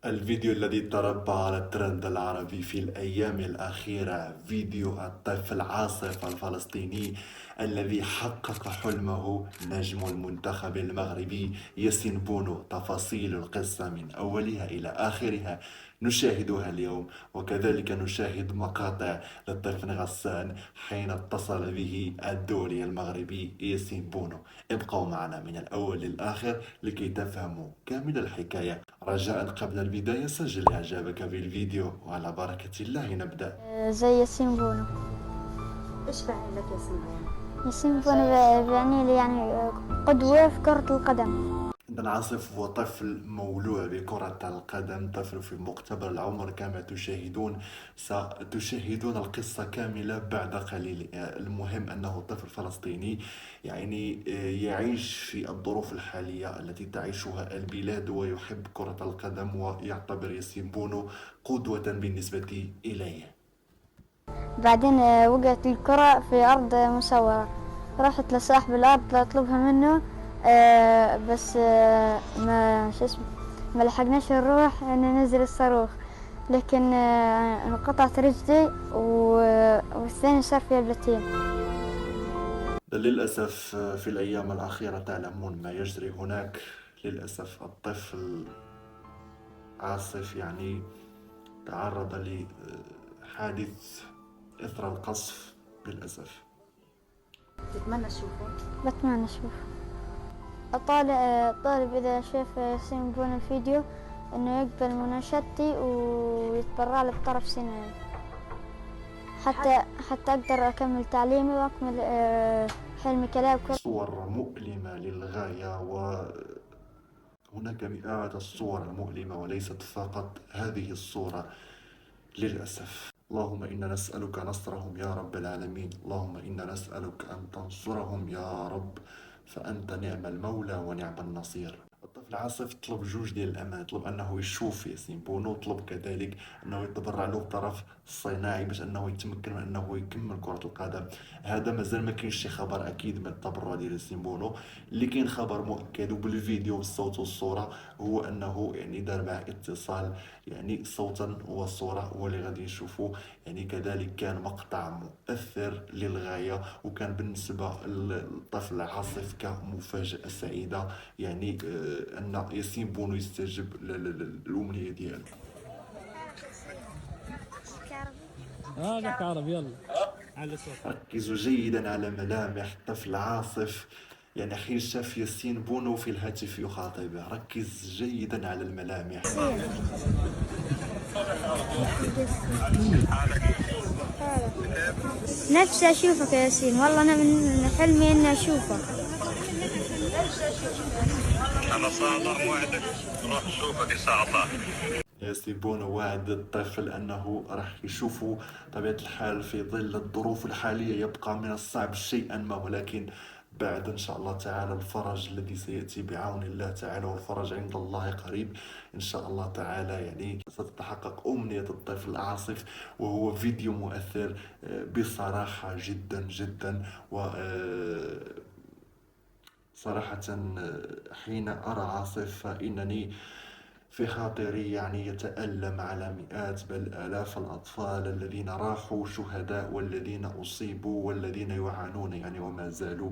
الفيديو الذي تربع على الترند العربي في الأيام الأخيرة فيديو الطفل عاصف الفلسطيني الذي حقق حلمه نجم المنتخب المغربي ياسين بونو. تفاصيل القصة من أولها إلى آخرها نشاهدها اليوم، وكذلك نشاهد مقاطع للطفل غسان حين اتصل به الدولي المغربي ياسين بونو. ابقوا معنا من الأول للآخر لكي تفهموا كامل الحكاية. رجاء قبل البداية سجل إعجابك بالفيديو، وعلى بركة الله نبدأ. زي ياسين بونو. ايش فعل لك ياسين بونو؟ ياسين بونو بيعني لي قدوة في كرة القدم. إذن عاصف هو طفل مولوع بكرة القدم، طفل في مقتبل العمر كما تشاهدون. ستشاهدون القصة كاملة بعد قليل. المهم أنه طفل فلسطيني، يعني يعيش في الظروف الحالية التي تعيشها البلاد، ويحب كرة القدم، ويعتبر ياسين بونو قدوة بالنسبة إليه. بعدين وقعت الكرة في أرض مسورة، رحت لصاحب الأرض لأطلبها منه. بس ما شو اسمه، ما لحقناش نروح ننزل الصاروخ، لكن انقطعت رجلي والثاني صار فيها بلتين. للأسف في الأيام الأخيرة تعلمون ما يجري هناك. للأسف الطفل عاصف يعني تعرض لحادث إثر القصف للأسف. تتمنى تشوفه؟ بتمنى أشوف. طالب إذا شاف ياسين بونو الفيديو إنه يقبل مناشدتي ويتبرع لي بطرف سنان، حتى أقدر أكمل تعليمي وأكمل حلمي كلاعب كرة. صور مؤلمة للغاية، وهناك مئات الصور المؤلمة وليست فقط هذه الصورة للأسف. اللهم إنا نسألك نصرهم يا رب العالمين، اللهم إنا نسألك أن تنصرهم يا رب، فأنت نعم المولى ونعم النصير. الطفل عاصف طلب جوج ديال الأمان، طلب أنه يشوف ياسين بونو، طلب كذلك أنه يتبرع له بطرف الصناعي باش أنه يتمكن من أنه يكمل كرة القدم. هذا مازال ما كاينش شي خبر أكيد من التبرع ديال ياسين بونو. اللي كاين خبر مؤكد وبالفيديو والصوت والصورة هو أنه يعني دار معه اتصال، يعني صوتا وصورة هو اللي غادي نشوفوه. يعني كذلك كان مقطع مؤثر للغاية، وكان بالنسبة للطفل عاصف كمفاجأة سعيدة، يعني أن ياسين بونو يستجب للأمنية ديالو. لك عربي يلا على صوت. ركزوا جيدا على ملامح الطفل عاصف، يعني حين شاف ياسين بونو في الهاتف يخاطبه. ركز جيدا على الملامح. نفسي أشوفك يا ياسين، والله أنا من حلمي إني أشوفك. أنا صادق موعدك نروح نشوفك إن شاء الله. ياسين بونو وعد الطفل أنه راح يشوفه. طبيعة الحال في ظل الظروف الحالية يبقى من الصعب شيئا ما، ولكن بعد إن شاء الله تعالى الفرج الذي سيأتي بعون الله تعالى، والفرج عند الله قريب إن شاء الله تعالى. يعني ستتحقق أمنية الطفل عاصف، وهو فيديو مؤثر بصراحة جدا جدا. و صراحة حين أرى عاصف فإنني في خاطري يعني يتألم على مئات بل آلاف الأطفال الذين راحوا شهداء، والذين أصيبوا، والذين يعانون يعني وما زالوا،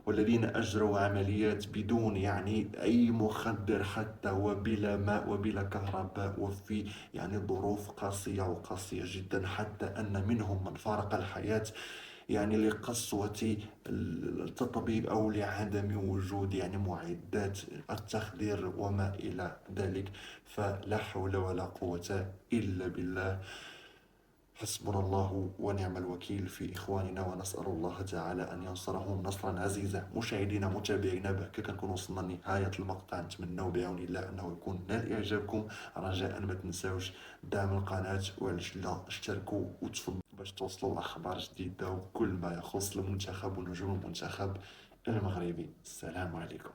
والذين أجروا عمليات بدون يعني أي مخدر حتى، وبلا ماء وبلا كهرباء، وفي يعني ظروف قاسية وقاسية جدا، حتى أن منهم من فارق الحياة يعني لقسوة التطبيب أو لعدم وجود يعني معدات التخدير وما إلى ذلك. فلا حول ولا قوة إلا بالله. حسبنا الله ونعم الوكيل في إخواننا، ونسأل الله تعالى أن ينصرهم نصرا عزيزا. مشاهدينا متابعينا، بهكا كنكون وصلنا لنهاية المقطع. نتمنى بعون الله أنه يكون نال إعجابكم. رجاء ما تنساوش دعم القناة، ولا اشتركوا وتفضلوا باش توصلوا أخبار جديدة وكل ما يخص المنتخب ونجوم المنتخب المغربي. السلام عليكم.